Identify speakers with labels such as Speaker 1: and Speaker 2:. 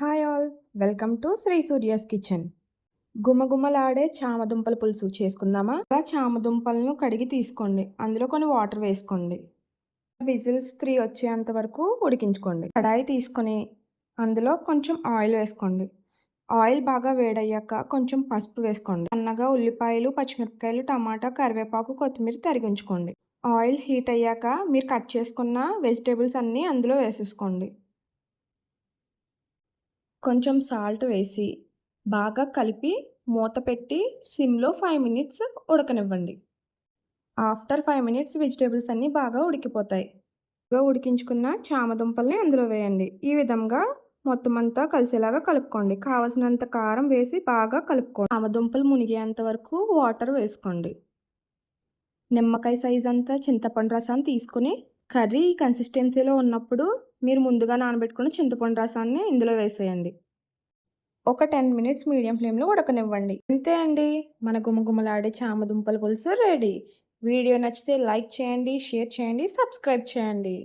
Speaker 1: Hi all, welcome to Sri Surya's Kitchen. గుమగుమలాడే చామదుంపల పులుసు చేసుకుందామా? ఇలా చామదుంపలను కడిగి తీసుకోండి. అందులో కొన్ని వాటర్ వేసుకోండి. విజిల్స్ 3 వచ్చేంత వరకు ఉడికించుకోండి. కడాయి తీసుకొని అందులో కొంచెం ఆయిల్ వేసుకోండి. ఆయిల్ బాగా వేడయ్యాక కొంచెం పసుపు వేసుకోండి. సన్నగా ఉల్లిపాయలు, పచ్చిమిరపకాయలు, టమాటా, కరివేపాకు, కొత్తిమీర తరిగించుకోండి. ఆయిల్ హీట్ అయ్యాక మీరు కట్ చేసుకున్న వెజిటేబుల్స్ అన్నీ అందులో వేసేసుకోండి. కొంచెం సాల్ట్ వేసి బాగా కలిపి మూత పెట్టి సిమ్లో 5 మినిట్స్ ఉడకనివ్వండి. ఆఫ్టర్ 5 మినిట్స్ వెజిటేబుల్స్ అన్నీ బాగా ఉడికిపోతాయి. ఉడికించుకున్న చామదుంపల్ని అందులో వేయండి. ఈ విధంగా మొత్తం అంతా కలిసేలాగా కలుపుకోండి. కావలసినంత కారం వేసి బాగా కలుపుకోండి. చామదుంపలు మునిగేంత వరకు వాటర్ వేసుకోండి. నిమ్మకాయ సైజ్ అంతా చింతపండు రసాన్ని తీసుకుని కర్రీ ఈ కన్సిస్టెన్సీలో ఉన్నప్పుడు మీరు ముందుగా నానబెట్టుకున్న చింతపండు రసాన్ని ఇందులో వేసేయండి. ఒక 10 మినిట్స్ మీడియం ఫ్లేమ్లో ఉడకనివ్వండి. అంతే అండి, మన గుమగుమలాడే చామదుంపల పులుసు రెడీ. వీడియో నచ్చితే లైక్ చేయండి, షేర్ చేయండి, సబ్స్క్రైబ్ చేయండి.